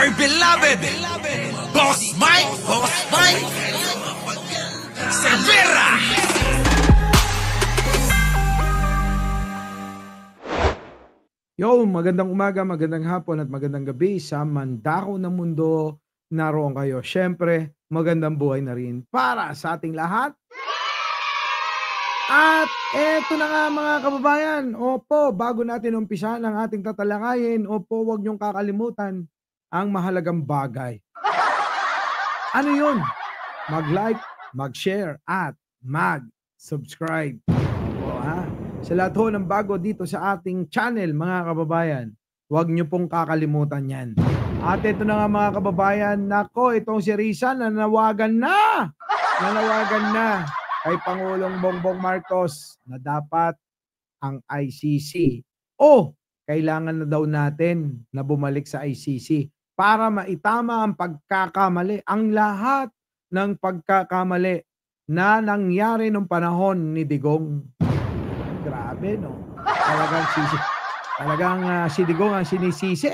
my beloved Boss Mike Severa. Yo, magandang umaga, magandang hapon at magandang gabi sa mandako ng mundo. Naroon kayo. Siyempre, magandang buhay na rin para sa ating lahat. At eto na nga mga kababayan. Opo, bago natin umpisahan ang ating tatalakayin, opo, huwag niyong kakalimutan ang mahalagang bagay. Ano yun? Mag-like, mag-share at mag-subscribe. Opo, ha? Sa lahat ho ng bago dito sa ating channel, mga kababayan, huwag niyo pong kakalimutan yan. At ito na nga mga kababayan, nako, itong si Risa nanawagan na kay Pangulong Bongbong Marcos na dapat ang ICC o kailangan na daw natin na bumalik sa ICC para maitama ang pagkakamali, ang lahat ng pagkakamali na nangyari nung panahon ni Digong. Grabe, no? Talagang si Digong ang sinisisi.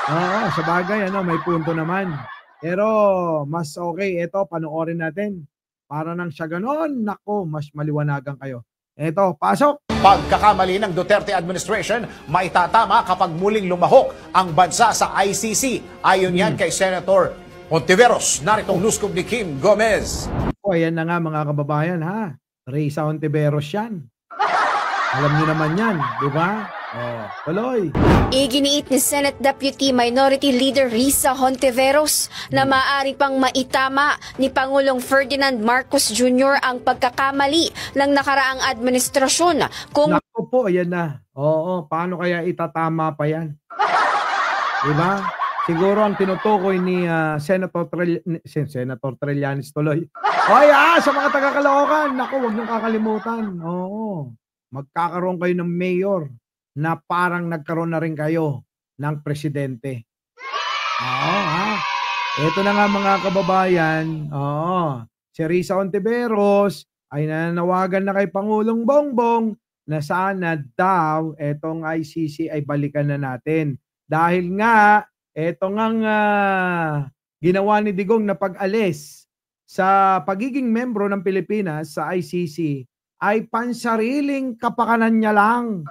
Oo, sa bagay, may punto naman. Pero mas okay, ito, panoorin natin. Para nang siya ganon, nako, mas maliwanagan kayo. Ito, pasok! Pagkakamali ng Duterte administration, maitatama kapag muling lumahok ang bansa sa ICC. Ayon yan kay Senator Hontiveros. Narito ang nuskog ni Kim Gomez. O, ayan na nga mga kababayan, ha? Risa Hontiveros yan. Alam niyo naman yan, di ba? Oh, tuloy. Iginiit ni Senate Deputy Minority Leader Risa Hontiveros na maaari pang maitama ni Pangulong Ferdinand Marcos Jr. ang pagkakamali ng nakaraang administrasyon. Kung Naku po, ayan na. Oo, paano kaya itatama pa yan? Diba? Siguro ang tinutukoy ni Senator Trillanes tuloy. Oy, sa mga taga-Caloocan, naku, huwag niyong kakalimutan. Oo, magkakaroon kayo ng mayor na parang nagkaroon na rin kayo ng presidente. Oo, ha? Ito na nga mga kababayan. Oo, si Risa Hontiveros ay nananawagan na kay Pangulong Bongbong na sana daw etong ICC ay balikan na natin. Dahil nga, etong ginawa ni Digong na pag-alis sa pagiging membro ng Pilipinas sa ICC ay pansariling kapakanan niya lang.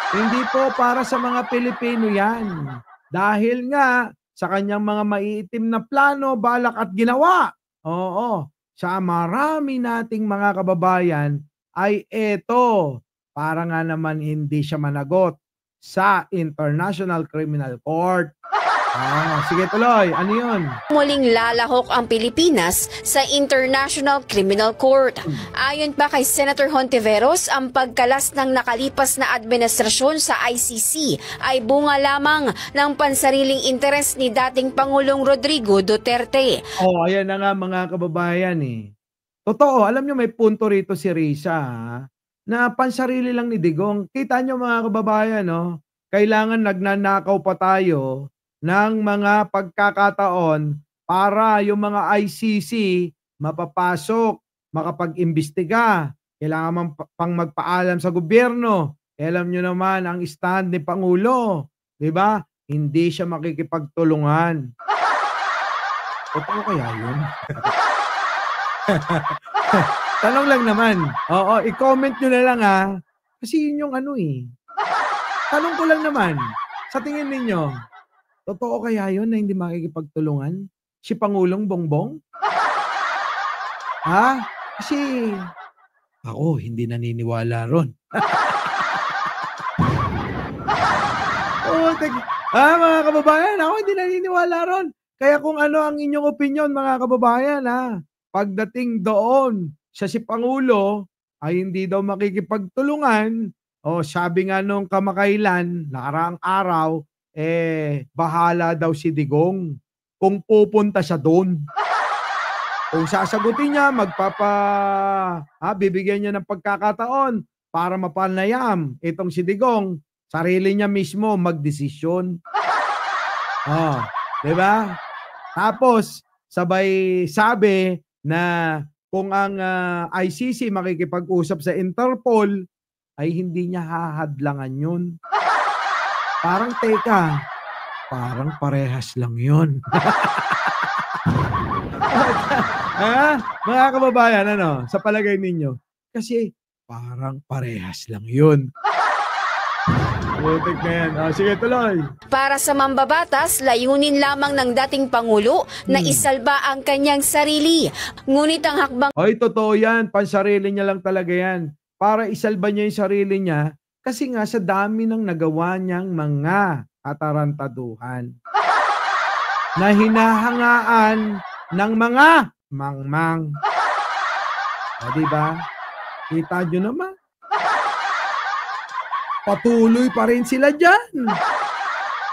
Hindi po para sa mga Pilipino yan. Dahil nga sa kanyang mga maiitim na plano, balak at ginawa. Oo, sa marami nating mga kababayan ay eto, para nga naman hindi siya managot sa International Criminal Court. Sige tuloy, ano yun? muling lalahok ang Pilipinas sa International Criminal Court. Ayon pa kay Senator Hontiveros, ang pagkalas ng nakalipas na administrasyon sa ICC ay bunga lamang ng pansariling interes ni dating Pangulong Rodrigo Duterte. Oh, ayan na nga mga kababayan eh. Totoo, alam nyo may punto rito si Risa, na pansarili lang ni Digong. Kita nyo mga kababayan, no? Kailangan nagnanakaw pa tayo ng mga pagkakataon para yung mga ICC mapapasok, makapag-imbestiga. Kailangan pang magpaalam sa gobyerno. Alam nyo naman ang stand ni Pangulo. Diba? Hindi siya makikipagtulungan. Totoo kaya yun? Tanong lang naman. Oo, i-comment nyo na lang ha. Kasi yun yung tanong ko lang naman. Sa tingin ninyo, totoo kaya yun na hindi makikipagtulungan? Si Pangulong Bongbong? Ha? Kasi ako hindi naniniwala ron. Mga kababayan, ako hindi naniniwala ron. Kaya kung ano ang inyong opinion mga kababayan, pagdating doon sa si Pangulo ay hindi daw makikipagtulungan, o sabi nga nung kamakailan, nakaraang araw, bahala daw si Digong kung pupunta siya doon. Kung sasagutin niya, bibigyan niya ng pagkakataon para mapanayam itong si Digong, sarili niya mismo magdesisyon. Diba? Tapos, sabay sabi na kung ang ICC makikipag-usap sa Interpol, ay hindi niya hahadlangan yun. Parang teka, parang parehas lang yun. Ha? Mga kababayan, ano, sa palagay ninyo? Kasi parang parehas lang yun. Putik na yan. Sige, tuloy. Para sa mambabatas, layunin lamang ng dating Pangulo na isalba ang kanyang sarili. Ngunit ang hakbang Oy, totoo yan. Pansarili niya lang talaga yan. Para isalba niya yung sarili niya kasi nga sa dami ng nagawa niyang mga katarantaduhan na hinahangaan ng mga mangmang. O, diba? Kita nyo naman. Patuloy pa rin sila dyan.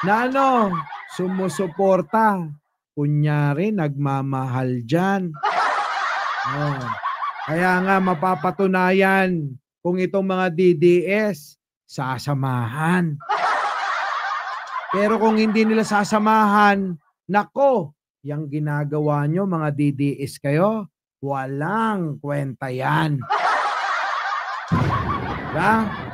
Na ano, sumusuporta. Kunyari, nagmamahal dyan. Oh. Kaya nga mapapatunayan kung itong mga DDS sasamahan. Pero kung hindi nila sasamahan, nako, yung ginagawa nyo mga DDS kayo, walang kwenta yan. Diba?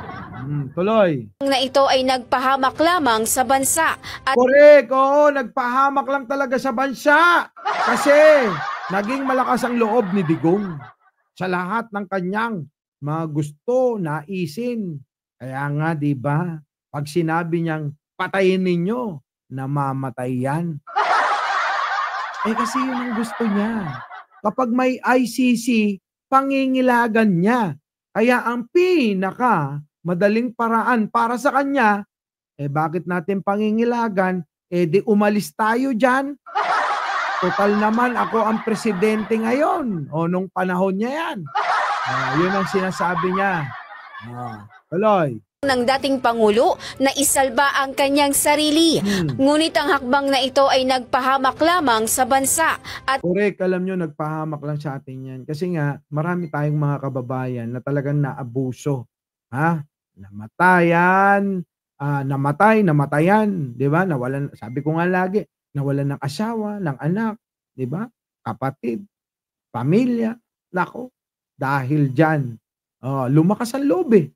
Tuloy. na ito ay nagpahamak lamang sa bansa at Correct, oo, nagpahamak lang talaga sa bansa. Kasi naging malakas ang loob ni Digong sa lahat ng kanyang mga gusto, naisin. Kaya nga, di ba, pag sinabi niyang patayin ninyo, namamatay yan. Kasi yun ang gusto niya. Kapag may ICC, pangingilagan niya. Kaya ang madaling paraan para sa kanya, bakit natin pangingilagan? Di umalis tayo dyan. Total naman ako ang presidente ngayon. O nung panahon niya yan. Yun ang sinasabi niya. Tuloy. ng dating Pangulo na isalba ang kanyang sarili. Ngunit ang hakbang na ito ay nagpahamak lamang sa bansa at Correct, alam nyo, nagpahamak lang sa atin yan. Kasi nga, marami tayong mga kababayan na talagang naabuso. Namatayan, namatayan, di ba? Nawalan, sabi ko nga lagi, nawalan ng asawa, ng anak, di ba? Kapatid, pamilya, nako, dahil dyan, lumakas ang loob eh.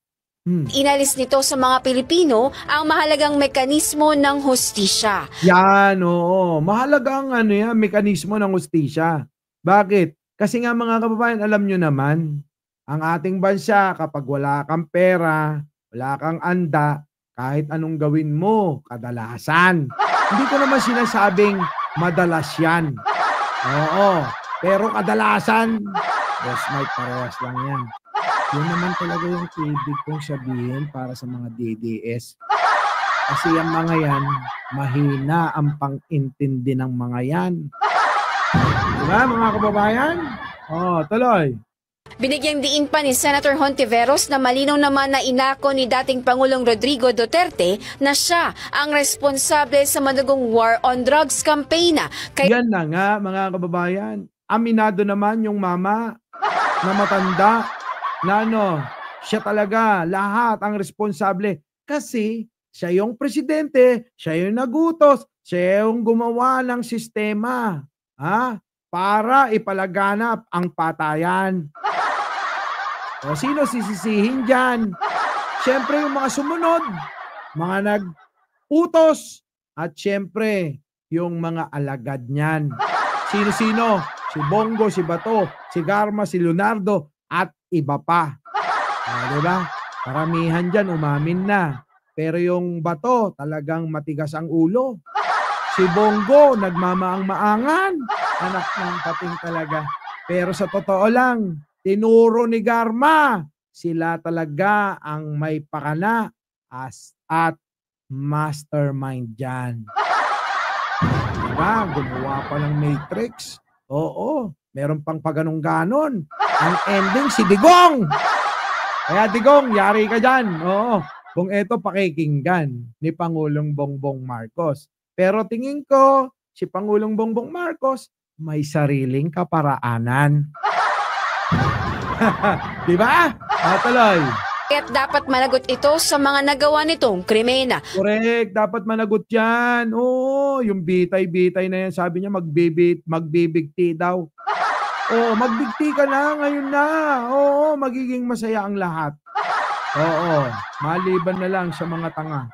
inalis nito sa mga Pilipino ang mahalagang mekanismo ng hustisya. Yan, oo. Mahalaga ang mekanismo ng hustisya. Bakit? Kasi nga mga kababayan, alam nyo naman, ang ating bansa, kapag wala kang pera, wala kang anda, kahit anong gawin mo, kadalasan. Hindi ko naman sinasabing madalas yan. Oo. Pero kadalasan, Boss Mike, parehas lang yan. Yun naman talaga yung ibig kong sabihin para sa mga DDS. Kasi ang mga yan, mahina ang pang-intindi ng mga yan. Diba mga kababayan? Tuloy. Binigyang diin pa ni Senator Hontiveros na malinaw naman na inako ni dating Pangulong Rodrigo Duterte na siya ang responsable sa madugong war on drugs campaign. Yan na nga mga kababayan. Aminado naman yung mama na matanda na siya talaga lahat ang responsable. Kasi siya yung presidente, siya yung nagutos, siya yung gumawa ng sistema para ipalaganap ang patayan. O sino sisisihin dyan? Siyempre yung mga sumunod, mga nag-utos, at siyempre yung mga alagad niyan. Sino-sino? Si Bongo, si Bato, si Garma, si Leonardo, at iba pa. Diba? Karamihan dyan umamin na. Pero yung Bato talagang matigas ang ulo. Si Bongo nagmamaang-maangan. Anak ng pating talaga. Pero sa totoo lang, tinuro ni Garma, sila talaga ang may pakana at mastermind dyan. Diba? Gumawa pa ng Matrix. Oo. Meron pang paganong-ganon. Ang ending, si Digong. Kaya Digong, yari ka dyan. Oo. Kung ito pakikinggan ni Pangulong Bongbong Marcos. Pero tingin ko, si Pangulong Bongbong Marcos, may sariling kaparaanan. Diba? Tuloy. Kaya't dapat managot ito sa mga nagawa nitong krimena. Correct, dapat managot yan. Oo, yung bitay-bitay na yan. Sabi niya magbibigti daw. Magbigti ka na ngayon na. Oo, magiging masaya ang lahat. Oo, maliban na lang sa mga tanga.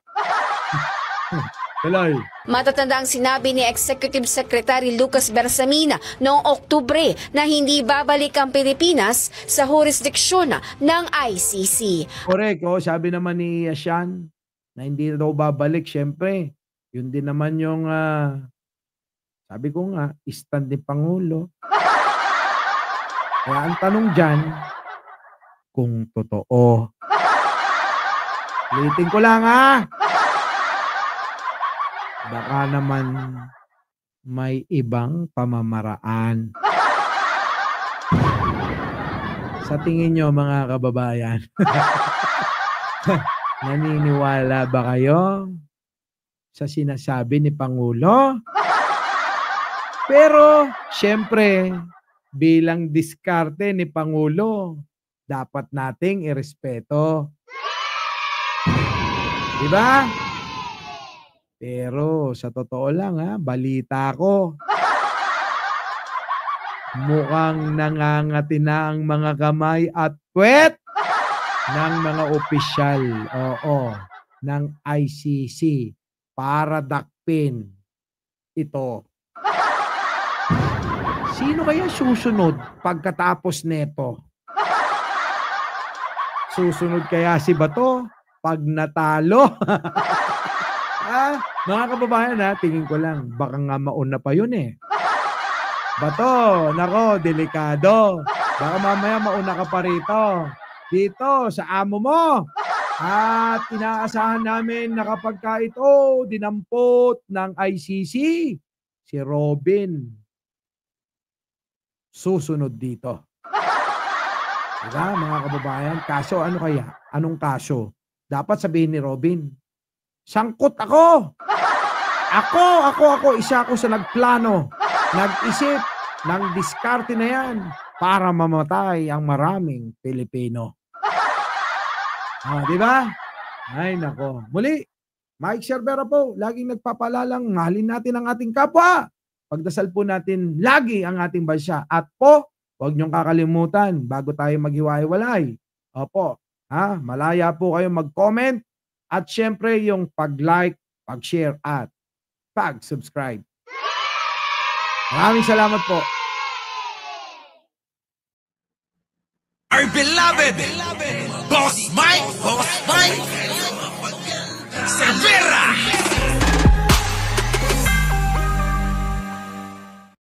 Tuloy. Matatanda ang sinabi ni Executive Secretary Lucas Bersamina noong Oktubre na hindi babalik ang Pilipinas sa jurisdiksyon ng ICC. Correct. Oh, sabi naman ni Sian na hindi na daw babalik. Siyempre, yun din naman yung, sabi ko nga, stand ni Pangulo. Kaya ang tanong dyan, kung totoo. Ulitin ko lang baka naman may ibang pamamaraan. Sa tingin nyo mga kababayan, naniniwala ba kayo sa sinasabi ni Pangulo? Pero, syempre, bilang diskarte ni Pangulo, dapat nating irespeto. Diba? Pero sa totoo lang balita ko. Mukhang nangangati na ang mga kamay at puwet ng mga opisyal, ng ICC para dakpin ito. Sino kaya susunod pagkatapos neto? Susunod kaya si Bato pag natalo? Mga kababayan tingin ko lang, baka nga mauna pa yun Bato, nako, delikado. Baka mamaya mauna ka pa rito. Dito, sa amo mo. At inaasahan namin na kapag ito dinampot ng ICC, si Robin susunod dito. Diba, mga kababayan? Kaso ano kaya? Anong kaso? Dapat sabihin ni Robin, sangkot ako! Ako, isa ako sa nagplano, nag-isip ng diskarte na yan para mamatay ang maraming Pilipino. Di ba? Ay, nako. Muli, Mike Cervera po, laging nagpapalalang mahalin natin ang ating kapwa. Pagdasal po natin lagi ang ating bansa. At po, huwag niyong kakalimutan bago tayo maghiwa-hiwalay. Opo, malaya po kayo mag-comment at syempre yung pag-like, pag-share at pag-subscribe. Maraming salamat po. Our beloved Boss Mike Cervera.